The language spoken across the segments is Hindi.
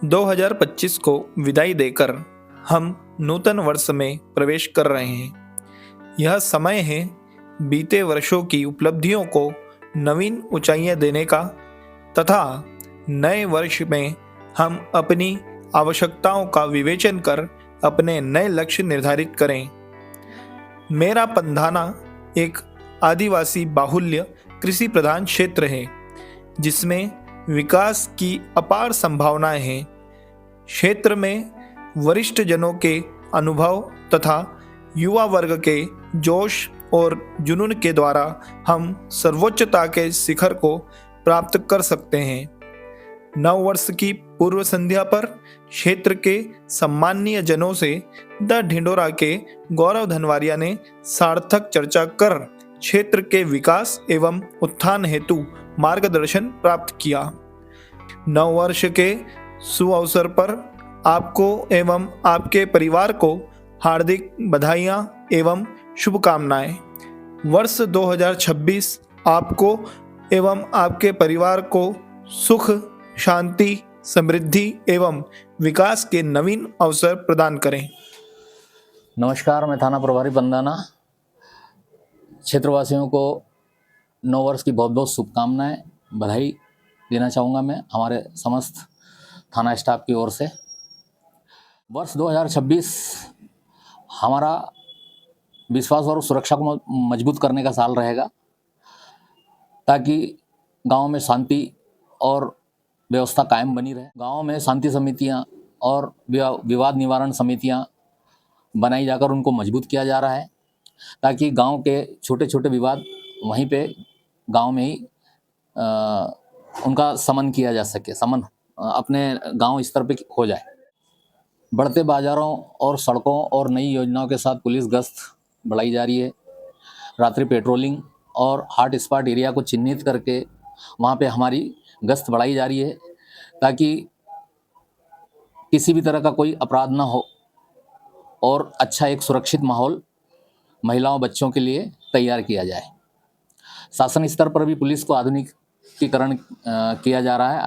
2025 को विदाई देकर हम नूतन वर्ष में प्रवेश कर रहे हैं। यह समय है बीते वर्षों की उपलब्धियों को नवीन ऊंचाइयां देने का तथा नए वर्ष में हम अपनी आवश्यकताओं का विवेचन कर अपने नए लक्ष्य निर्धारित करें। मेरा पंधाना एक आदिवासी बाहुल्य कृषि प्रधान क्षेत्र है जिसमें विकास की अपार संभावनाएं हैं। क्षेत्र में वरिष्ठ जनों के अनुभव तथा युवा वर्ग के जोश और जुनून के द्वारा हम सर्वोच्चता के शिखर को प्राप्त कर सकते हैं। नव वर्ष की पूर्व संध्या पर क्षेत्र के सम्माननीय जनों से द ढिंडोरा के गौरव धनवारिया ने सार्थक चर्चा कर क्षेत्र के विकास एवं उत्थान हेतु मार्गदर्शन प्राप्त किया। नव वर्ष के शुभ अवसर पर आपको एवं आपके परिवार को हार्दिक बधाइयाँ एवं शुभकामनाएं। वर्ष 2026 आपको एवं आपके परिवार को सुख, शांति, समृद्धि एवं विकास के नवीन अवसर प्रदान करें। नमस्कार, मैं थाना प्रभारी पंधाना क्षेत्रवासियों को नव वर्ष की बहुत बहुत शुभकामनाएं, बधाई देना चाहूँगा मैं हमारे समस्त थाना स्टाफ की ओर से। वर्ष 2026 हमारा विश्वास और सुरक्षा को मजबूत करने का साल रहेगा ताकि गांव में शांति और व्यवस्था कायम बनी रहे। गांव में शांति समितियां और विवाद निवारण समितियां बनाई जाकर उनको मजबूत किया जा रहा है ताकि गांव के छोटे छोटे विवाद वहीं पे गांव में ही उनका समन किया जा सके, समन अपने गांव स्तर पे हो जाए। बढ़ते बाज़ारों और सड़कों और नई योजनाओं के साथ पुलिस गश्त बढ़ाई जा रही है। रात्रि पेट्रोलिंग और हॉट स्पॉट एरिया को चिन्हित करके वहाँ पे हमारी गश्त बढ़ाई जा रही है ताकि किसी भी तरह का कोई अपराध ना हो और अच्छा एक सुरक्षित माहौल महिलाओं बच्चों के लिए तैयार किया जाए। शासन स्तर पर भी पुलिस को आधुनिकीकरण किया जा रहा है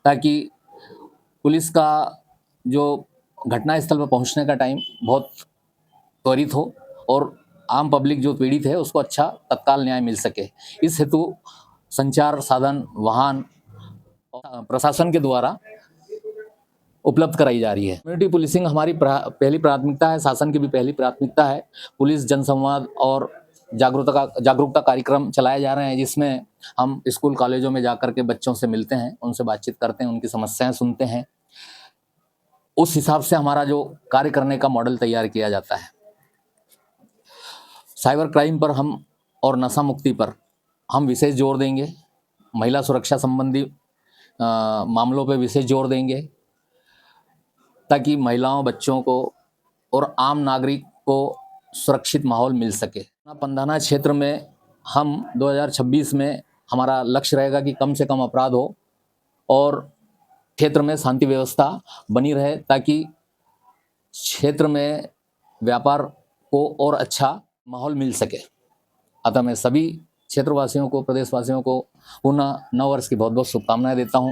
ताकि पुलिस का जो घटनास्थल पर पहुंचने का टाइम बहुत त्वरित हो और आम पब्लिक जो पीड़ित है उसको अच्छा तत्काल न्याय मिल सके। इस हेतु संचार साधन, वाहन प्रशासन के द्वारा उपलब्ध कराई जा रही है। कम्युनिटी पुलिसिंग हमारी पहली प्राथमिकता है, शासन की भी पहली प्राथमिकता है। पुलिस जनसंवाद और जागरूकता कार्यक्रम चलाए जा रहे हैं जिसमें हम स्कूल कॉलेजों में जाकर के बच्चों से मिलते हैं, उनसे बातचीत करते हैं, उनकी समस्याएं सुनते हैं। उस हिसाब से हमारा जो कार्य करने का मॉडल तैयार किया जाता है। साइबर क्राइम पर हम और नशा मुक्ति पर हम विशेष जोर देंगे। महिला सुरक्षा संबंधी मामलों पर विशेष जोर देंगे ताकि महिलाओं, बच्चों को और आम नागरिक को सुरक्षित माहौल मिल सके। पंधाना क्षेत्र में हम 2026 में हमारा लक्ष्य रहेगा कि कम से कम अपराध हो और क्षेत्र में शांति व्यवस्था बनी रहे ताकि क्षेत्र में व्यापार को और अच्छा माहौल मिल सके। अतः मैं सभी क्षेत्रवासियों को, प्रदेशवासियों को पुनः नव वर्ष की बहुत बहुत शुभकामनाएं देता हूं।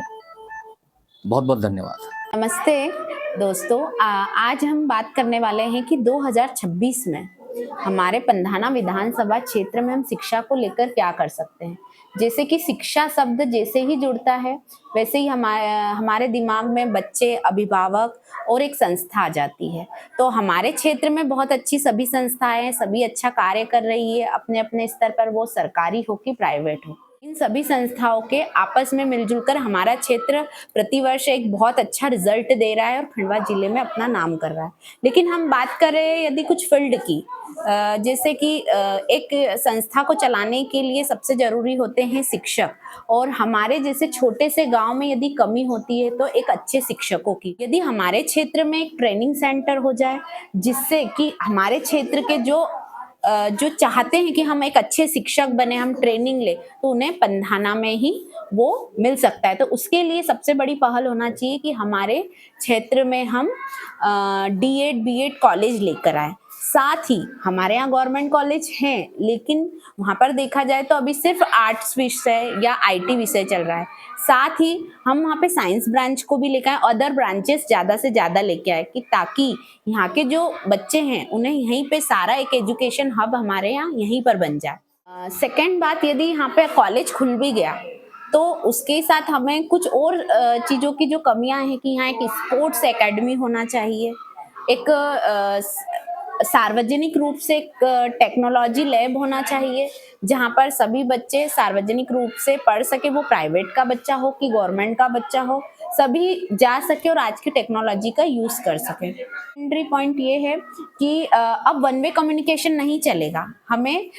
बहुत बहुत धन्यवाद। नमस्ते दोस्तों, आज हम बात करने वाले हैं कि 2026 में हमारे पंधाना विधानसभा क्षेत्र में हम शिक्षा को लेकर क्या कर सकते हैं। जैसे कि शिक्षा शब्द जैसे ही जुड़ता है वैसे ही हमारे दिमाग में बच्चे, अभिभावक और एक संस्था आ जाती है। तो हमारे क्षेत्र में बहुत अच्छी सभी संस्थाएं, सभी अच्छा कार्य कर रही है अपने अपने स्तर पर, वो सरकारी हो कि प्राइवेट हो। इन सभी संस्थाओं के आपस में मिलजुल कर हमारा क्षेत्र प्रतिवर्ष एक बहुत अच्छा रिजल्ट दे रहा है और खंडवा जिले में अपना नाम कर रहा है। लेकिन हम बात करें यदि कुछ फील्ड की, जैसे कि एक संस्था को चलाने के लिए सबसे जरूरी होते हैं शिक्षक, और हमारे जैसे छोटे से गांव में यदि कमी होती है तो एक अच्छे शिक्षकों की। यदि हमारे क्षेत्र में एक ट्रेनिंग सेंटर हो जाए जिससे कि हमारे क्षेत्र के जो चाहते हैं कि हम एक अच्छे शिक्षक बने, हम ट्रेनिंग ले, तो उन्हें पंधाना में ही वो मिल सकता है। तो उसके लिए सबसे बड़ी पहल होना चाहिए कि हमारे क्षेत्र में हम D.Ed. B.Ed. कॉलेज लेकर आए। साथ ही हमारे यहाँ गवर्नमेंट कॉलेज हैं, लेकिन वहाँ पर देखा जाए तो अभी सिर्फ आर्ट्स विषय या आईटी विषय चल रहा है। साथ ही हम वहाँ पे साइंस ब्रांच को भी लेकर आए, अदर ब्रांचेस ज़्यादा से ज़्यादा लेके आए कि ताकि यहाँ के जो बच्चे हैं उन्हें यहीं पे सारा एक एजुकेशन हब हमारे यहाँ यहीं पर बन जाए। सेकेंड बात, यदि यहाँ पे कॉलेज खुल भी गया तो उसके साथ हमें कुछ और चीज़ों की जो कमियां हैं कि यहाँ एक स्पोर्ट्स एकेडमी होना चाहिए, एक सार्वजनिक रूप से एक टेक्नोलॉजी लैब होना चाहिए जहाँ पर सभी बच्चे सार्वजनिक रूप से पढ़ सके, वो प्राइवेट का बच्चा हो कि गवर्नमेंट का बच्चा हो, सभी जा सके और आज की टेक्नोलॉजी का यूज कर सके। सेकेंडरी पॉइंट ये है कि अब वन वे कम्युनिकेशन नहीं चलेगा, हमें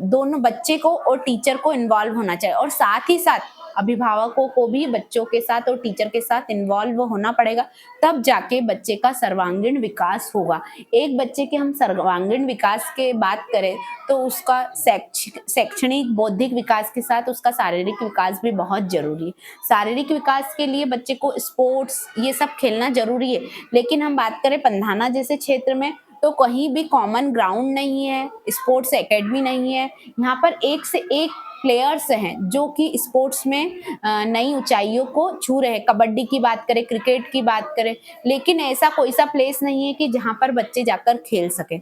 दोनों बच्चे को और टीचर को इन्वॉल्व होना चाहिए और साथ ही साथ अभिभावकों को भी बच्चों के साथ और टीचर के साथ इन्वॉल्व होना पड़ेगा, तब जाके बच्चे का सर्वांगीण विकास होगा। एक बच्चे के हम सर्वांगीण विकास के बात करें तो उसका शैक्षणिक बौद्धिक विकास के साथ उसका शारीरिक विकास भी बहुत जरूरी है। शारीरिक विकास के लिए बच्चे को स्पोर्ट्स ये सब खेलना जरूरी है, लेकिन हम बात करें पंधाना जैसे क्षेत्र में तो कहीं भी कॉमन ग्राउंड नहीं है, स्पोर्ट्स एकेडमी नहीं है। यहाँ पर एक से एक प्लेयर्स हैं जो कि स्पोर्ट्स में नई ऊंचाइयों को छू रहे हैं। कबड्डी की बात करें, क्रिकेट की बात करें, लेकिन ऐसा कोई सा प्लेस नहीं है कि जहाँ पर बच्चे जाकर खेल सके।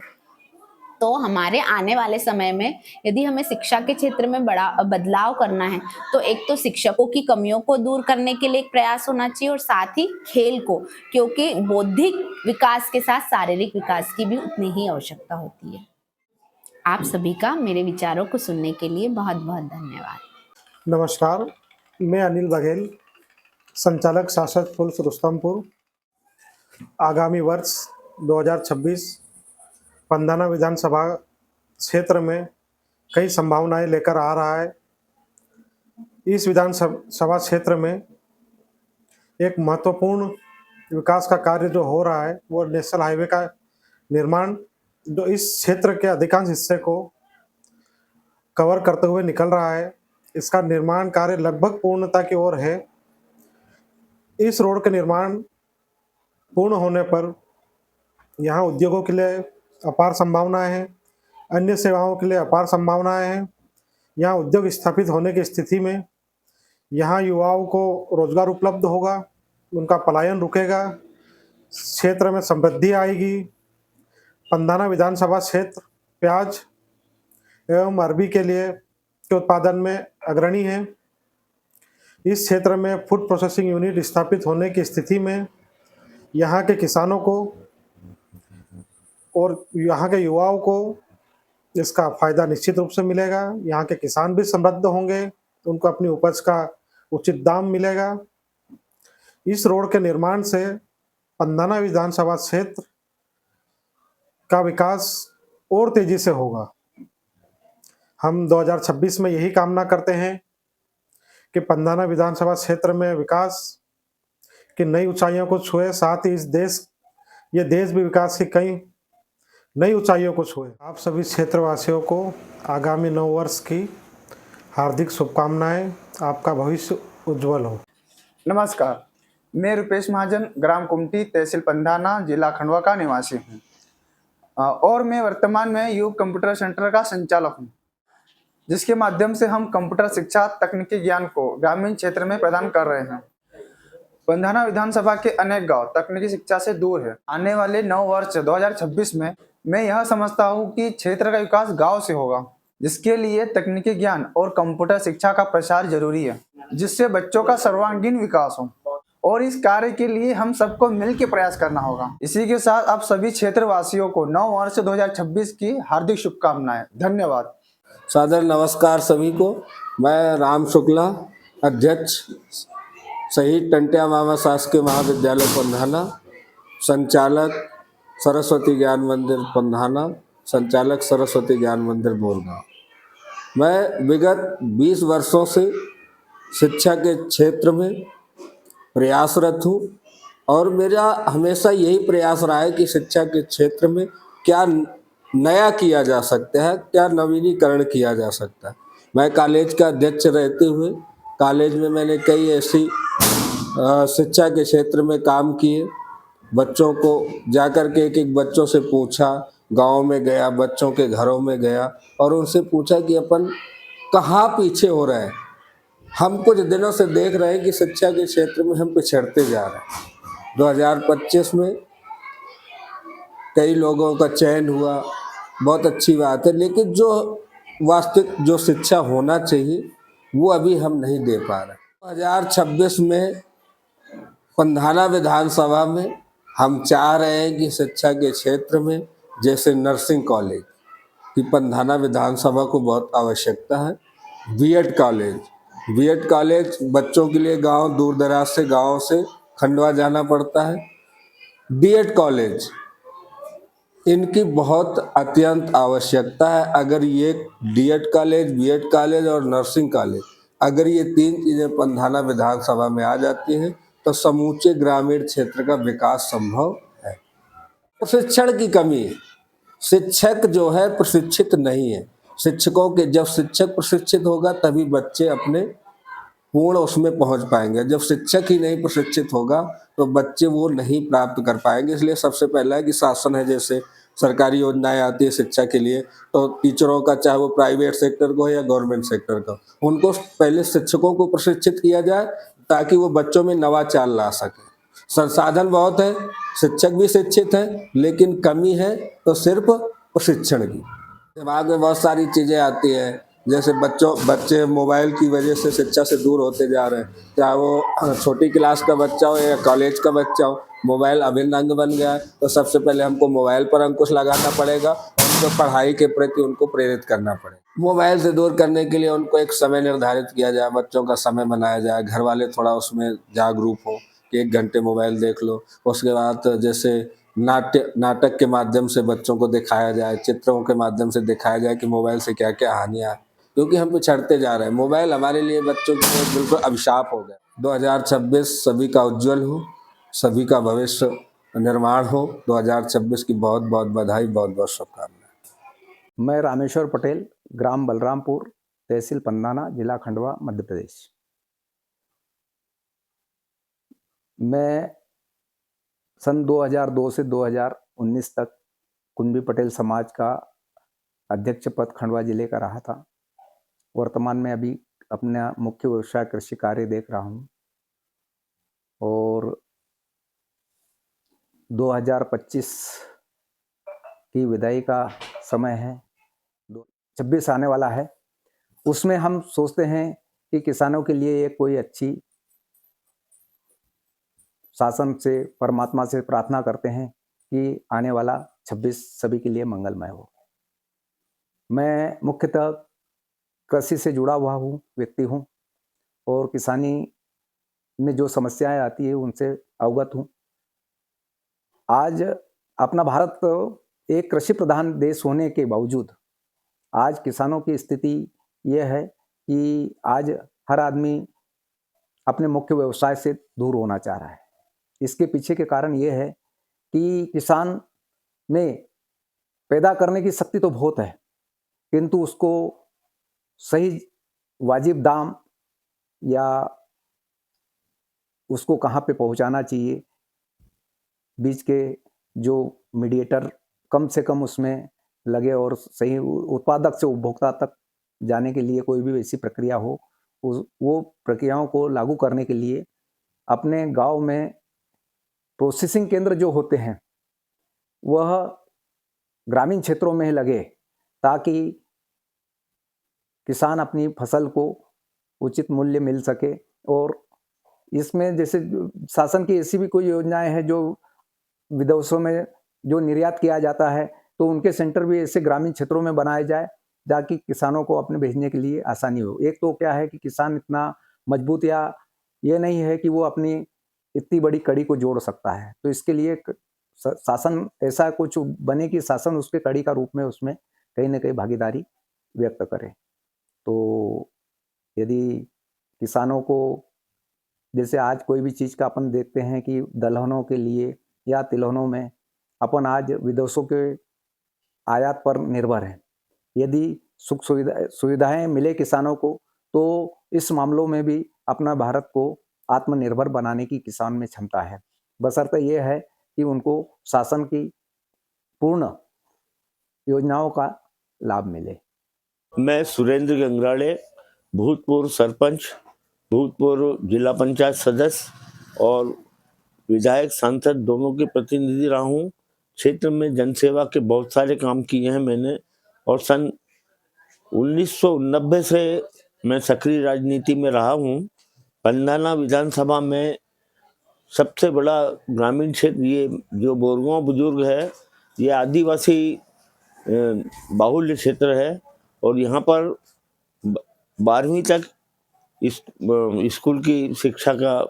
तो हमारे आने वाले समय में यदि हमें शिक्षा के क्षेत्र में बड़ा बदलाव करना है तो एक तो शिक्षकों की कमियों को दूर करने के लिए एक प्रयास होना चाहिए और साथ ही खेल को, क्योंकि बौद्धिक विकास के साथ शारीरिक विकास की भी उतनी ही आवश्यकता होती है। आप सभी का मेरे विचारों को सुनने के लिए बहुत बहुत धन्यवाद। नमस्कार, मैं अनिल बघेल, संचालक शासक पुलिस रुस्तमपुर। आगामी वर्ष 2026 पंधाना विधानसभा क्षेत्र में कई संभावनाएं लेकर आ रहा है। इस विधानसभा क्षेत्र में एक महत्वपूर्ण विकास का कार्य जो हो रहा है वो नेशनल हाईवे का निर्माण, जो इस क्षेत्र के अधिकांश हिस्से को कवर करते हुए निकल रहा है। इसका निर्माण कार्य लगभग पूर्णता की ओर है। इस रोड के निर्माण पूर्ण होने पर यहाँ उद्योगों के लिए अपार संभावनाएं हैं, अन्य सेवाओं के लिए अपार संभावनाएं हैं। यहाँ उद्योग स्थापित होने की स्थिति में यहाँ युवाओं को रोजगार उपलब्ध होगा, उनका पलायन रुकेगा, क्षेत्र में समृद्धि आएगी। पंधाना विधानसभा क्षेत्र प्याज एवं अरबी के उत्पादन में अग्रणी है। इस क्षेत्र में फूड प्रोसेसिंग यूनिट स्थापित होने की स्थिति में यहाँ के किसानों को और यहाँ के युवाओं को इसका फायदा निश्चित रूप से मिलेगा। यहाँ के किसान भी समृद्ध होंगे, उनको अपनी उपज का उचित दाम मिलेगा। इस रोड के निर्माण से पंधाना विधानसभा क्षेत्र का विकास और तेजी से होगा। हम 2026 में यही कामना करते हैं कि पंधाना विधानसभा क्षेत्र में विकास की नई ऊंचाइयों को छुए, साथ ही ये देश भी विकास की कई नई ऊंचाइयों को छुए। आप सभी क्षेत्रवासियों को आगामी नव वर्ष की हार्दिक शुभकामनाएं। आपका भविष्य उज्जवल हो। नमस्कार, मैं रुपेश महाजन, ग्राम कुमटी, तहसील पंधाना, जिला खंडवा का निवासी हूँ और मैं वर्तमान में युग कंप्यूटर सेंटर का संचालक हूँ, जिसके माध्यम से हम कंप्यूटर शिक्षा तकनीकी ज्ञान को ग्रामीण क्षेत्र में प्रदान कर रहे हैं। पंधाना विधानसभा के अनेक गांव तकनीकी शिक्षा से दूर है। आने वाले नव वर्ष 2026 में मैं यह समझता हूँ कि क्षेत्र का विकास गांव से होगा, जिसके लिए तकनीकी ज्ञान और कंप्यूटर शिक्षा का प्रसार जरूरी है, जिससे बच्चों का सर्वांगीण विकास हो और इस कार्य के लिए हम सबको मिलकर प्रयास करना होगा। इसी के साथ आप सभी क्षेत्रवासियों को नव वर्ष 2026 की हार्दिक शुभकामनाएं। धन्यवाद। सादर नमस्कार सभी को। मैं राम शुक्ला, अध्यक्ष शहीद टंटिया मामा शासकीय महाविद्यालय पंधाना, संचालक सरस्वती ज्ञान मंदिर पंधाना, संचालक सरस्वती ज्ञान मंदिर बोरगांव। मैं विगत 20 वर्षों से शिक्षा के क्षेत्र में प्रयासरत हूँ और मेरा हमेशा यही प्रयास रहा है कि शिक्षा के क्षेत्र में क्या नया किया जा सकता है, क्या नवीनीकरण किया जा सकता है। मैं कॉलेज का अध्यक्ष रहते हुए कॉलेज में मैंने कई ऐसी शिक्षा के क्षेत्र में काम किए। बच्चों को जाकर के एक बच्चों से पूछा, गांव में गया, बच्चों के घरों में गया और उनसे पूछा कि अपन कहाँ पीछे हो रहे हैं। हम कुछ दिनों से देख रहे हैं कि शिक्षा के क्षेत्र में हम पिछड़ते जा रहे हैं। 2025 में कई लोगों का चयन हुआ, बहुत अच्छी बात है, लेकिन जो वास्तविक जो शिक्षा होना चाहिए वो अभी हम नहीं दे पा रहे। 2026 में पंधाना विधानसभा में हम चाह रहे हैं कि शिक्षा के क्षेत्र में जैसे नर्सिंग कॉलेज की पंधाना विधानसभा को बहुत आवश्यकता है। बीएड कॉलेज बच्चों के लिए गांव दूर दराज से गाँव से खंडवा जाना पड़ता है। बीएड कॉलेज इनकी बहुत अत्यंत आवश्यकता है। अगर ये बीएड कॉलेज और नर्सिंग कॉलेज अगर ये तीन चीज़ें पंधाना विधानसभा में आ जाती हैं तो समूचे ग्रामीण क्षेत्र का विकास संभव है। प्रशिक्षण की कमी है, शिक्षक जो है प्रशिक्षित नहीं है। शिक्षकों के जब शिक्षक प्रशिक्षित होगा तभी बच्चे अपने पूर्ण उसमें पहुंच पाएंगे। जब शिक्षक ही नहीं प्रशिक्षित होगा तो बच्चे वो नहीं प्राप्त कर पाएंगे। इसलिए सबसे पहला है कि शासन है, जैसे सरकारी योजनाएं आती है शिक्षा के लिए, तो टीचरों का चाहे वो प्राइवेट सेक्टर को या गवर्नमेंट सेक्टर का, उनको पहले शिक्षकों को प्रशिक्षित किया जाए ताकि वो बच्चों में नवाचार ला सके। संसाधन बहुत है, शिक्षक भी शिक्षित है, लेकिन कमी है तो सिर्फ प्रशिक्षण की। दिमाग में बहुत सारी चीज़ें आती हैं, जैसे बच्चे मोबाइल की वजह से शिक्षा से दूर होते जा रहे हैं। चाहे वो छोटी क्लास का बच्चा हो या कॉलेज का बच्चा हो, मोबाइल अभिन्न अंग बन गया है। तो सबसे पहले हमको मोबाइल पर अंकुश लगाना पड़ेगा और उनको पढ़ाई के प्रति उनको प्रेरित करना पड़ेगा। मोबाइल से दूर करने के लिए उनको एक समय निर्धारित किया जाए, बच्चों का समय बनाया जाए, घर वाले थोड़ा उसमें जागरूक हो कि 1 घंटे मोबाइल देख लो। उसके बाद जैसे नाटक के माध्यम से बच्चों को दिखाया जाए, चित्रों के माध्यम से दिखाया जाए कि मोबाइल से क्या क्या हानियाँ हैं, क्योंकि हम पिछड़ते जा रहे हैं। मोबाइल हमारे लिए बच्चों के लिए बिल्कुल अभिशाप हो गया। 2026 सभी का उज्जवल हो, सभी का भविष्य निर्माण हो। 2026 की बहुत बहुत बधाई, बहुत बहुत शुभकामनाएं। मैं रामेश्वर पटेल, ग्राम बलरामपुर, तहसील पंधाना, जिला खंडवा, मध्य प्रदेश। मैं सन 2002 से 2019 तक कुंभी पटेल समाज का अध्यक्ष पद खंडवा जिले का रहा था। वर्तमान में अभी अपना मुख्य व्यवसाय कृषि कार्य देख रहा हूँ और 2025 की विदाई का समय है, 26 आने वाला है। उसमें हम सोचते हैं कि किसानों के लिए एक कोई अच्छी शासन से, परमात्मा से प्रार्थना करते हैं कि आने वाला 26 सभी के लिए मंगलमय हो। मैं मुख्यतः कृषि से जुड़ा हुआ व्यक्ति हूँ और किसानी में जो समस्याएं आती है उनसे अवगत हूँ। आज अपना भारत एक कृषि प्रधान देश होने के बावजूद आज किसानों की स्थिति यह है कि आज हर आदमी अपने मुख्य व्यवसाय से दूर होना चाह रहा है। इसके पीछे के कारण यह है कि किसान में पैदा करने की शक्ति तो बहुत है, किंतु उसको सही वाजिब दाम या उसको कहाँ पे पहुंचाना चाहिए, बीच के जो मीडिएटर कम से कम उसमें लगे और सही उत्पादक से उपभोक्ता तक जाने के लिए कोई भी ऐसी प्रक्रिया हो, वो प्रक्रियाओं को लागू करने के लिए अपने गांव में प्रोसेसिंग केंद्र जो होते हैं वह ग्रामीण क्षेत्रों में लगे, ताकि किसान अपनी फसल को उचित मूल्य मिल सके। और इसमें जैसे शासन की ऐसी भी कोई योजनाएं हैं जो विदेशों में जो निर्यात किया जाता है, तो उनके सेंटर भी ऐसे ग्रामीण क्षेत्रों में बनाए जाए ताकि किसानों को अपने भेजने के लिए आसानी हो। एक तो क्या है कि किसान इतना मजबूत या ये नहीं है कि वो अपनी इतनी बड़ी कड़ी को जोड़ सकता है, तो इसके लिए शासन ऐसा कुछ बने कि शासन उसके कड़ी का रूप में उसमें कहीं ना कहीं भागीदारी व्यक्त करे। तो यदि किसानों को जैसे आज कोई भी चीज़ का अपन देखते हैं कि दलहनों के लिए या तिलहनों में अपन आज विदेशों के आयात पर निर्भर हैं। यदि सुख सुविधाएं मिले किसानों को तो इस मामलों में भी अपना भारत को आत्मनिर्भर बनाने की किसान में क्षमता है। बशर्ते यह है कि उनको शासन की पूर्ण योजनाओं का लाभ मिले। मैं सुरेंद्र गंगराड़े, भूतपूर्व सरपंच, भूतपूर्व जिला पंचायत सदस्य और विधायक सांसद दोनों के प्रतिनिधि रहा हूँ। क्षेत्र में जनसेवा के बहुत सारे काम किए हैं मैंने, और सन 1990 से मैं सक्रिय राजनीति में रहा हूँ। पंधाना विधानसभा में सबसे बड़ा ग्रामीण क्षेत्र ये जो बोरगांव बुजुर्ग है, ये आदिवासी बाहुल्य क्षेत्र है, और यहाँ पर 12वीं तक स्कूल की शिक्षा का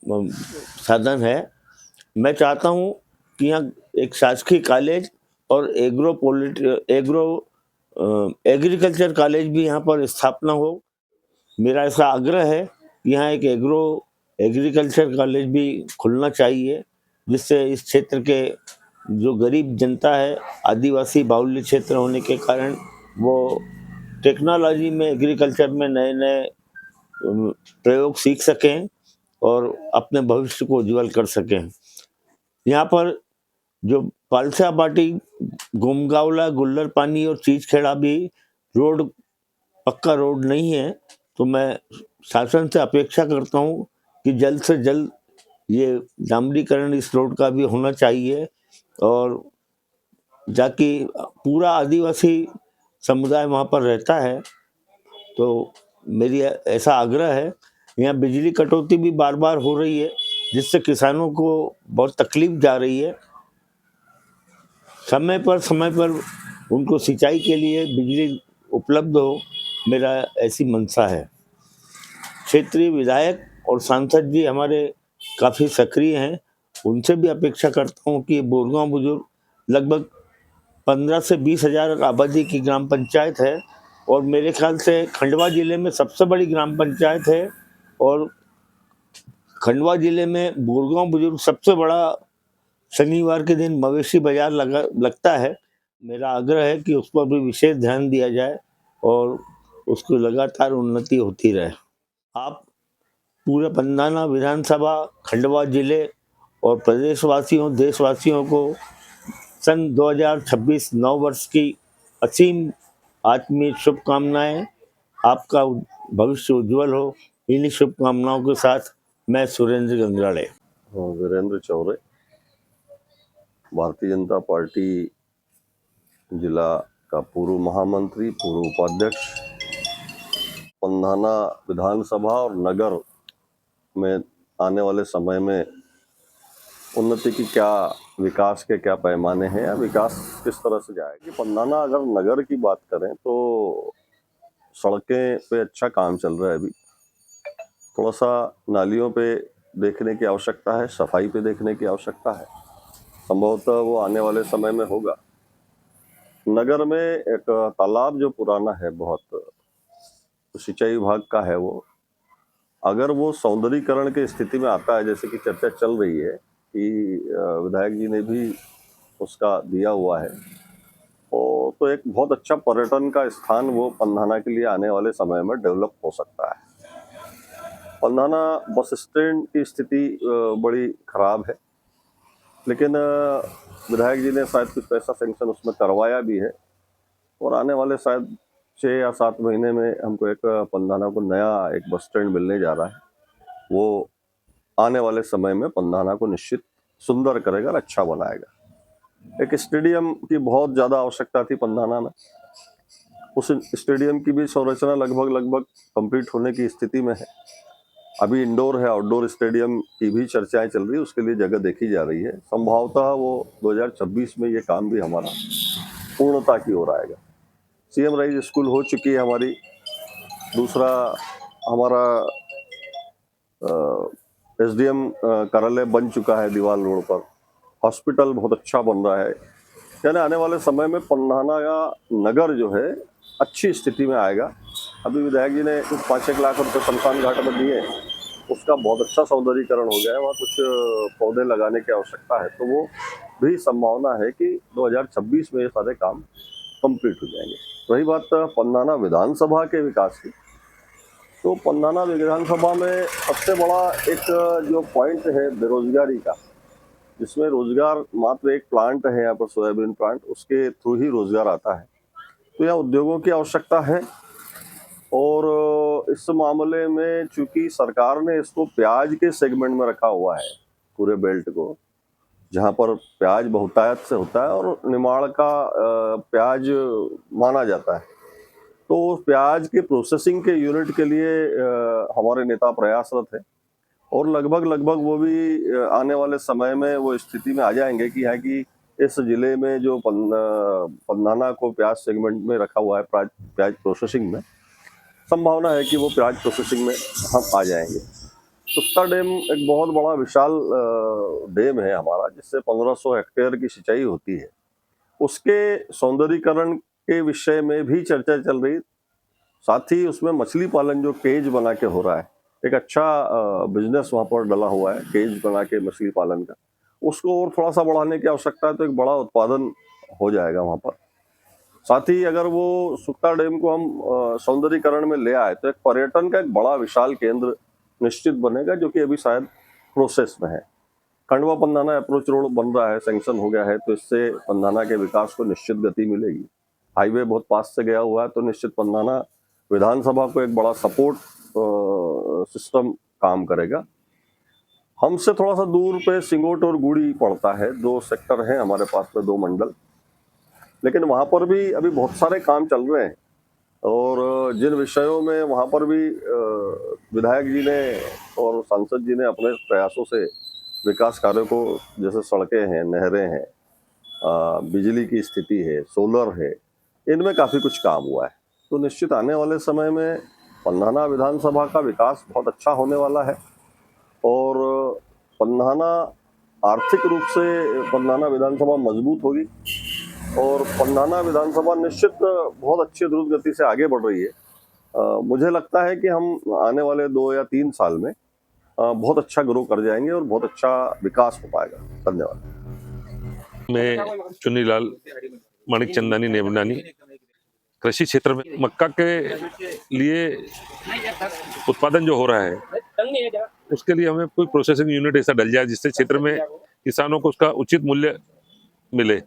साधन है। मैं चाहता हूँ कि यहाँ एक शासकीय कॉलेज और एग्रीकल्चर कॉलेज भी यहाँ पर स्थापना हो। मेरा ऐसा आग्रह है कि यहाँ एक एग्रीकल्चर कॉलेज भी खुलना चाहिए, जिससे इस क्षेत्र के जो गरीब जनता है, आदिवासी बाहुल्य क्षेत्र होने के कारण वो टेक्नोलॉजी में, एग्रीकल्चर में नए नए प्रयोग सीख सकें और अपने भविष्य को उज्जवल कर सकें। यहाँ पर जो पालसा पाटी, गोमगावला, गुल्लर पानी और चीजखेड़ा भी रोड पक्का रोड नहीं है, तो मैं शासन से अपेक्षा करता हूँ कि जल्द से जल्द ये डामरीकरण इस रोड का भी होना चाहिए, और जाकि पूरा आदिवासी समुदाय वहाँ पर रहता है। तो मेरी ऐसा आग्रह है। यहाँ बिजली कटौती भी बार बार हो रही है, जिससे किसानों को बहुत तकलीफ जा रही है। समय पर उनको सिंचाई के लिए बिजली उपलब्ध हो, मेरा ऐसी मंशा है। क्षेत्रीय विधायक और सांसद जी हमारे काफ़ी सक्रिय हैं, उनसे भी अपेक्षा करता हूँ कि बोरगांव बुजुर्ग लगभग 15 से 20 हज़ार आबादी की ग्राम पंचायत है, और मेरे ख्याल से खंडवा ज़िले में सबसे बड़ी ग्राम पंचायत है, और खंडवा ज़िले में बोरगांव बुजुर्ग सबसे बड़ा शनिवार के दिन मवेशी बाजार लगता है। मेरा आग्रह है कि उस पर भी विशेष ध्यान दिया जाए और उसकी लगातार उन्नति होती रहे। आप पूरे पंधाना विधानसभा, खंडवा जिले और प्रदेशवासियों, देशवासियों को सन 2026 नव वर्ष की असीम आत्मीय शुभकामनाएं। आपका भविष्य उज्जवल हो। इन्हीं शुभकामनाओं के साथ मैं सुरेंद्र गंगराड़े। वीरेंद्र चौरे, भारतीय जनता पार्टी जिला का पूर्व महामंत्री, पूर्व उपाध्यक्ष। पंधाना विधानसभा और नगर में आने वाले समय में उन्नति की क्या, विकास के क्या पैमाने हैं या विकास किस तरह से जाएगी। पंधाना अगर नगर की बात करें तो सड़कें पे अच्छा काम चल रहा है। अभी थोड़ा सा नालियों पे देखने की आवश्यकता है, सफाई पे देखने की आवश्यकता है। संभवतः वो आने वाले समय में होगा। नगर में एक तालाब जो पुराना है, बहुत सिंचाई विभाग का है, वो अगर वो सौंदर्यीकरण की स्थिति में आता है, जैसे कि चर्चा चल रही है कि विधायक जी ने भी उसका दिया हुआ है, तो एक बहुत अच्छा पर्यटन का स्थान वो पंधाना के लिए आने वाले समय में डेवलप हो सकता है। पंधाना बस स्टैंड की स्थिति बड़ी खराब है, लेकिन विधायक जी ने शायद कुछ पैसा सेंक्शन उसमें करवाया भी है, और आने वाले शायद 6 या 7 महीने में हमको एक पंधाना को नया एक बस स्टैंड मिलने जा रहा है। वो आने वाले समय में पंधाना को निश्चित सुंदर करेगा और अच्छा बनाएगा। एक स्टेडियम की बहुत ज़्यादा आवश्यकता थी पंधाना में। उस स्टेडियम की भी संरचना लगभग कंप्लीट होने की स्थिति में है। अभी इंडोर है, आउटडोर स्टेडियम की भी चर्चाएं चल रही है, उसके लिए जगह देखी जा रही है। संभवतः वो 2026 में ये काम भी हमारा पूर्णता की ओर आएगा। सीएम राइज स्कूल हो चुकी है हमारी। दूसरा हमारा एसडीएम कार्यालय बन चुका है दीवाल रोड पर। हॉस्पिटल बहुत अच्छा बन रहा है। यानी आने वाले समय में पंधाना का नगर जो है अच्छी स्थिति में आएगा। अभी विधायक जी ने कुछ 5-1 लाख रुपये शमशान घाट में दिए, उसका बहुत अच्छा सौंदर्यीकरण हो गया है। वहाँ कुछ पौधे लगाने की आवश्यकता है, तो वो भी संभावना है कि 2026 में ये सारे काम कंप्लीट हो जाएंगे। रही बात पंधाना विधानसभा के विकास की, तो पंधाना विधानसभा में सबसे बड़ा एक जो पॉइंट है बेरोजगारी का, जिसमें रोजगार मात्र एक प्लांट है यहाँ पर, सोयाबीन प्लांट, उसके थ्रू ही रोजगार आता है। तो यहाँ उद्योगों की आवश्यकता है। और इस मामले में चूंकि सरकार ने इसको प्याज के सेगमेंट में रखा हुआ है, पूरे बेल्ट को, जहाँ पर प्याज बहुतायत से होता है और निमाड़ का प्याज माना जाता है, तो प्याज के प्रोसेसिंग के यूनिट के लिए हमारे नेता प्रयासरत है। और लगभग वो भी आने वाले समय में वो स्थिति में आ जाएंगे कि है कि इस जिले में जो पंधाना को प्याज सेगमेंट में रखा हुआ है, प्याज प्रोसेसिंग में, संभावना है कि वो प्याज प्रोसेसिंग में हम आ जाएंगे। सुक्ता डैम एक बहुत बड़ा विशाल डैम है हमारा, जिससे 1500 हेक्टेयर की सिंचाई होती है। उसके सौंदर्यीकरण के विषय में भी चर्चा चल रही। साथ ही उसमें मछली पालन जो केज बना के हो रहा है, एक अच्छा बिजनेस वहाँ पर डला हुआ है, केज बना के मछली पालन का, उसको और थोड़ा सा बढ़ाने की आवश्यकता है, तो एक बड़ा उत्पादन हो जाएगा वहाँ पर। साथ ही अगर वो सुक्ता डैम को हम सौंदर्यीकरण में ले आए तो एक पर्यटन का एक बड़ा विशाल केंद्र निश्चित बनेगा, जो कि अभी शायद प्रोसेस में है। खंडवा पंधाना अप्रोच रोड बन रहा है, सैंक्शन हो गया है, तो इससे पंधाना के विकास को निश्चित गति मिलेगी। हाईवे बहुत पास से गया हुआ है, तो निश्चित पंधाना विधानसभा को एक बड़ा सपोर्ट सिस्टम काम करेगा। हमसे थोड़ा सा दूर पे सिंगोट और गुड़ी पड़ता है, 2 सेक्टर हैं हमारे पास में, 2 मंडल, लेकिन वहाँ पर भी अभी बहुत सारे काम चल रहे हैं। और जिन विषयों में वहाँ पर भी विधायक जी ने और सांसद जी ने अपने प्रयासों से विकास कार्यों को, जैसे सड़कें हैं, नहरें हैं, बिजली की स्थिति है, सोलर है, इनमें काफ़ी कुछ काम हुआ है। तो निश्चित आने वाले समय में पंधाना विधानसभा का विकास बहुत अच्छा होने वाला है। और पंधाना आर्थिक रूप से, पंधाना विधानसभा मजबूत होगी और पंधाना विधानसभा निश्चित बहुत अच्छी द्रुत गति से आगे बढ़ रही है। मुझे लगता है कि हम आने वाले 2 या 3 साल में बहुत अच्छा ग्रो कर जाएंगे और बहुत अच्छा विकास हो पाएगा। धन्यवाद। मैं चुन्नीलाल माणिक चंदानी नेबनानी, कृषि क्षेत्र में मक्का के लिए उत्पादन जो हो रहा है, उसके लिए हमें कोई प्रोसेसिंग यूनिट ऐसा डल जाए जिससे क्षेत्र में किसानों को उसका उचित मूल्य मिले।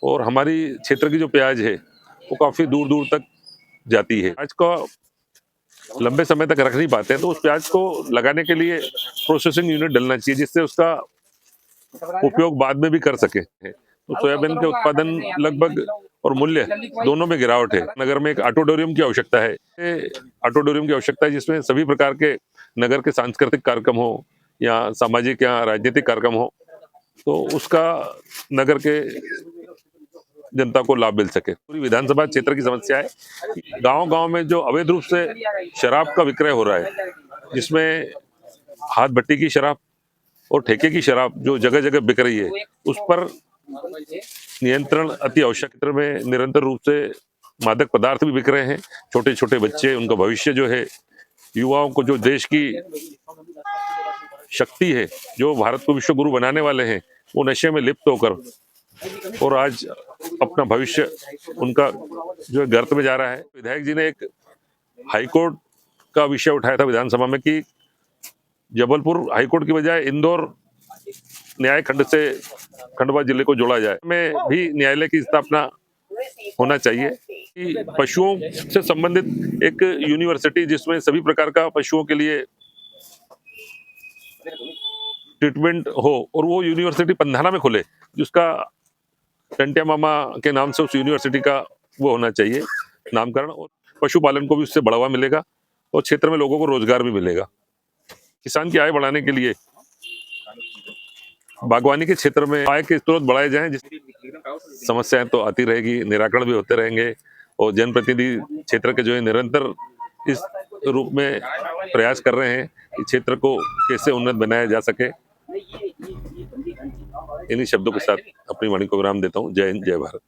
और हमारी क्षेत्र की जो प्याज है वो काफ़ी दूर दूर तक जाती है। प्याज को लंबे समय तक रख नहीं पाते हैं, तो उस प्याज को लगाने के लिए प्रोसेसिंग यूनिट डलना चाहिए, जिससे उसका उपयोग बाद में भी कर सके। तो सोयाबीन के उत्पादन लगभग और मूल्य दोनों में गिरावट है। नगर में एक ऑडिटोरियम की आवश्यकता है, ऑडिटोरियम की आवश्यकता है जिसमें सभी प्रकार के नगर के सांस्कृतिक कार्यक्रम हो या सामाजिक या राजनीतिक कार्यक्रम हो, तो उसका नगर के जनता को लाभ मिल सके। पूरी विधानसभा क्षेत्र की समस्या है, गांव-गांव में जो अवैध रूप से शराब का विक्रय हो रहा है, जिसमें हाथ भट्टी की शराब और ठेके की शराब जो जगह जगह बिक रही है, उस पर नियंत्रण अति आवश्यक। क्षेत्र में निरंतर रूप से मादक पदार्थ भी बिक रहे हैं। छोटे छोटे बच्चे, उनका भविष्य जो है, युवाओं को, जो देश की शक्ति है, जो भारत को विश्व गुरु बनाने वाले हैं, वो नशे में लिप्त होकर और आज अपना भविष्य उनका जो है गर्त में जा रहा है। विधायक जी ने एक हाईकोर्ट का विषय उठाया था विधानसभा में कि जबलपुर हाईकोर्ट की बजाय इंदौर न्याय खंड से खंडवा जिले को जोड़ा जाए। में भी न्यायालय की स्थापना होना चाहिए कि पशुओं से संबंधित एक यूनिवर्सिटी, जिसमें सभी प्रकार का पशुओं के लिए ट्रीटमेंट हो, और वो यूनिवर्सिटी पंधाना में खुले, जिसका टंटिया मामा के नाम से उस यूनिवर्सिटी का वो होना चाहिए नामकरण। और पशुपालन को भी उससे बढ़ावा मिलेगा और क्षेत्र में लोगों को रोजगार भी मिलेगा। किसान की आय बढ़ाने के लिए बागवानी के क्षेत्र में आय के स्रोत बढ़ाए जाएं। समस्याएं तो आती रहेगी, निराकरण भी होते रहेंगे, और जनप्रतिनिधि क्षेत्र के जो है निरंतर इस रूप में प्रयास कर रहे हैं कि क्षेत्र को कैसे उन्नत बनाया जा सके। इन्हीं शब्दों के साथ अपनी वाणी को विराम देता हूँ। जय हिंद, जय भारत।